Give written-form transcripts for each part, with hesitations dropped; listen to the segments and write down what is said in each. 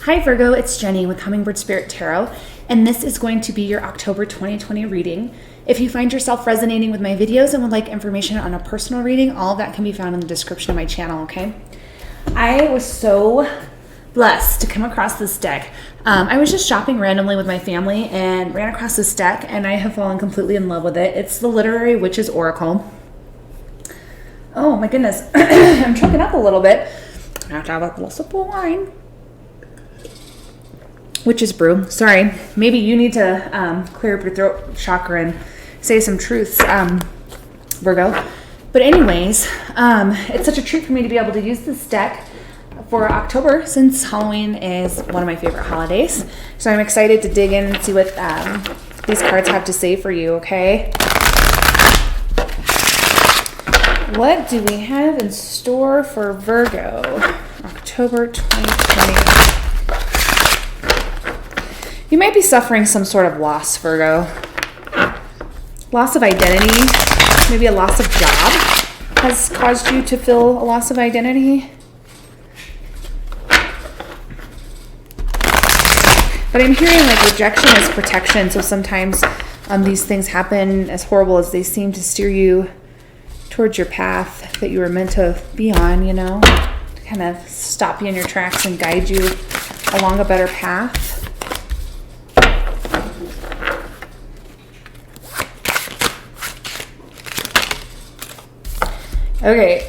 Hi Virgo, it's Jenny with Hummingbird Spirit Tarot, and this is going to be your October 2020 reading. If you find yourself resonating with my videos and would like information on a personal reading, all of that can be found in the description of my channel, okay? I was so blessed to come across this deck. I was just shopping randomly with my family and ran across this deck, and I have fallen completely in love with it. It's the Literary Witches Oracle. Oh my goodness, I'm choking up a little bit. I have to have a little sip of wine. Witch's brew. Sorry, maybe you need to clear up your throat chakra and say some truths, Virgo. But anyways, it's such a treat for me to be able to use this deck for October, since Halloween is one of my favorite holidays. So I'm excited to dig in and see what these cards have to say for you, okay? What do we have in store for Virgo, October 2020? You might be suffering some sort of loss, Virgo. Loss of identity, maybe a loss of job has caused you to feel a loss of identity. But I'm hearing like rejection is protection, so sometimes these things happen, as horrible as they seem, to steer you towards your path that you were meant to be on, you know, to kind of stop you in your tracks and guide you along a better path. Okay,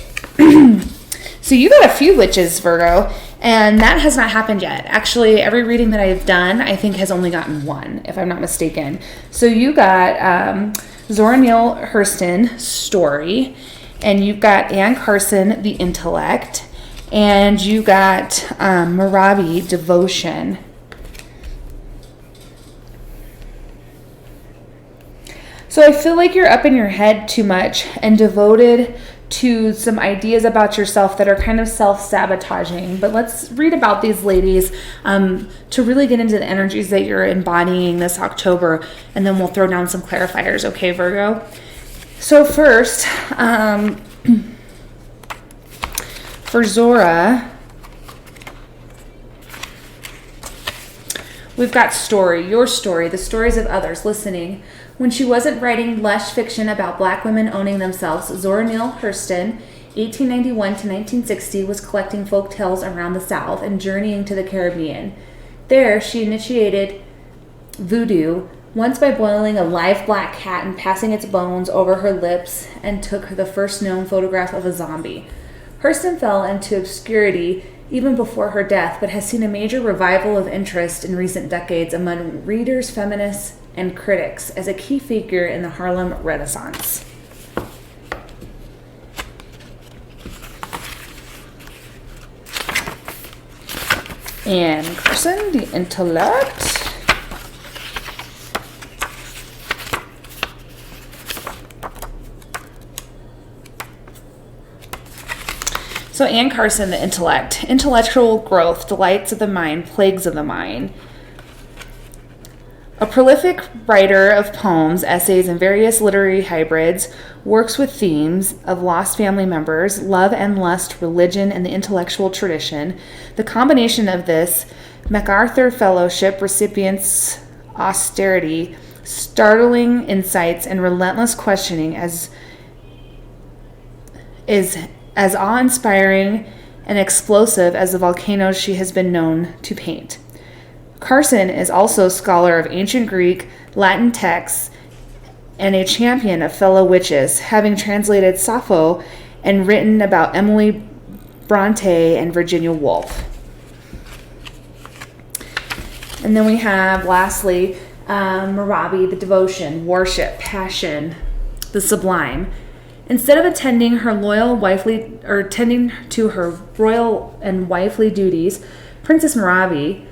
so you got a few witches, Virgo, and that has not happened yet. Actually, every reading that I've done, I think, has only gotten one, if I'm not mistaken. So you got Zora Neale Hurston, Story, and you've got Anne Carson, The Intellect, and you got Marabi, Devotion. So I feel like you're up in your head too much and devoted to some ideas about yourself that are kind of self-sabotaging. But let's read about these ladies to really get into the energies that you're embodying this October, and then we'll throw down some clarifiers, okay, Virgo? So first, for Zora, we've got story, your story, the stories of others listening. When she wasn't writing lush fiction about black women owning themselves, Zora Neale Hurston, 1891 to 1960, was collecting folk tales around the South and journeying to the Caribbean. There, she initiated voodoo, once by boiling a live black cat and passing its bones over her lips, and took the first known photograph of a zombie. Hurston fell into obscurity even before her death, but has seen a major revival of interest in recent decades among readers, feminists, and critics as a key figure in the Harlem Renaissance. Anne Carson, The Intellect. So Anne Carson, The Intellect. Intellectual growth, delights of the mind, plagues of the mind. A prolific writer of poems, essays, and various literary hybrids, works with themes of lost family members, love and lust, religion, and the intellectual tradition. The combination of this MacArthur Fellowship recipient's austerity, startling insights, and relentless questioning is as awe-inspiring and explosive as the volcanoes she has been known to paint. Carson is also a scholar of ancient Greek, Latin texts, and a champion of fellow witches, having translated Sappho and written about Emily Bronte and Virginia Woolf. And then we have, lastly, Marabi, the Devotion, Worship, Passion, the Sublime. Instead of attending to her royal and wifely duties, Princess Marabi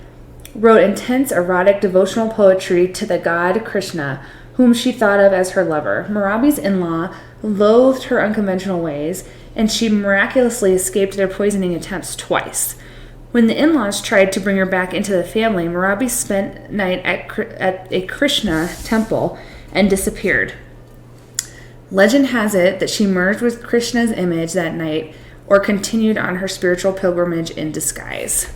wrote intense erotic devotional poetry to the god Krishna, whom she thought of as her lover. Marabi's in-law loathed her unconventional ways, and she miraculously escaped their poisoning attempts twice. When the in-laws tried to bring her back into the family, Marabi spent night at a Krishna temple and disappeared. Legend has it that she merged with Krishna's image that night or continued on her spiritual pilgrimage in disguise.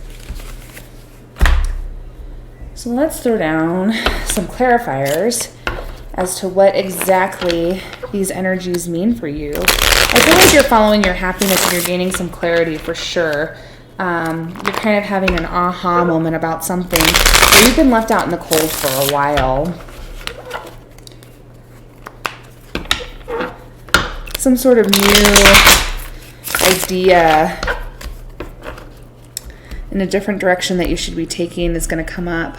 So let's throw down some clarifiers as to what exactly these energies mean for you. I feel like you're following your happiness and you're gaining some clarity for sure. You're kind of having an aha moment about something. You've been left out in the cold for a while. Some sort of new idea in a different direction that you should be taking is going to come up.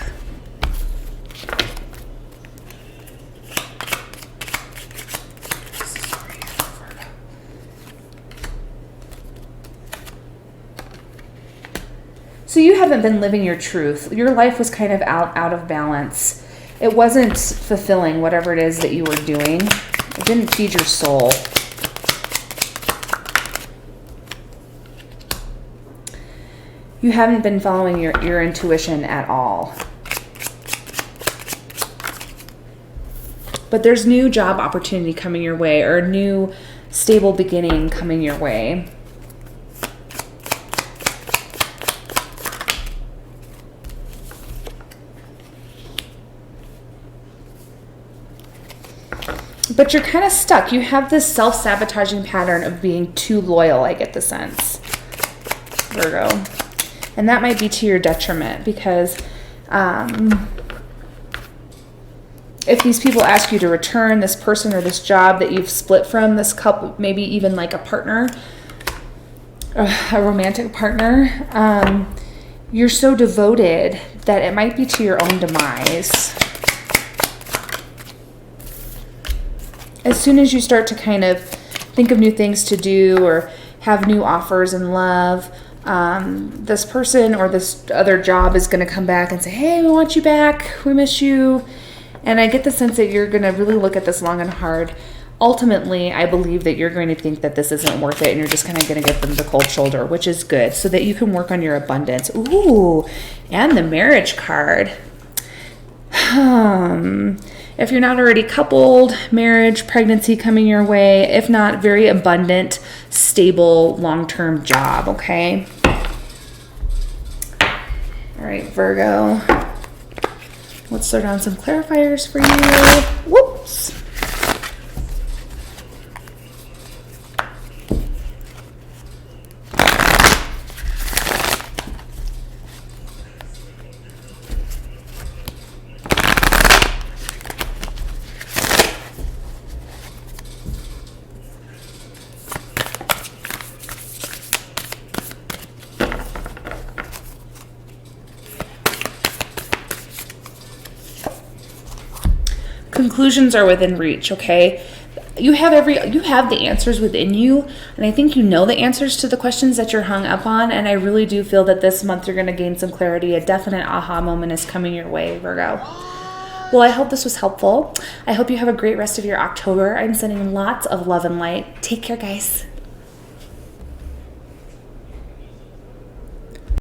So you haven't been living your truth. Your life was kind of out of balance. It wasn't fulfilling whatever it is that you were doing. It didn't feed your soul. You haven't been following your intuition at all. But there's new job opportunity coming your way, or a new stable beginning coming your way. But you're kind of stuck. You have this self-sabotaging pattern of being too loyal, I get the sense, Virgo. And that might be to your detriment, because if these people ask you to return this person or this job that you've split from, this couple, maybe even like a partner, a romantic partner, you're so devoted that it might be to your own demise. As soon as you start to kind of think of new things to do or have new offers in love, this person or this other job is going to come back and say, hey, we want you back. We miss you. And I get the sense that you're going to really look at this long and hard. Ultimately, I believe that you're going to think that this isn't worth it, and you're just kind of going to give them the cold shoulder, which is good, so that you can work on your abundance. Ooh, and the marriage card. If you're not already coupled, marriage, pregnancy coming your way. If not, very abundant, stable, long-term job, okay? All right, Virgo. Let's throw down some clarifiers for you. Whoops. Conclusions are within reach, okay? You have the answers within you, and I think you know the answers to the questions that you're hung up on, and I really do feel that this month you're going to gain some clarity. A definite aha moment is coming your way, Virgo. Well, I hope this was helpful. I hope you have a great rest of your October. I'm sending lots of love and light. Take care, guys.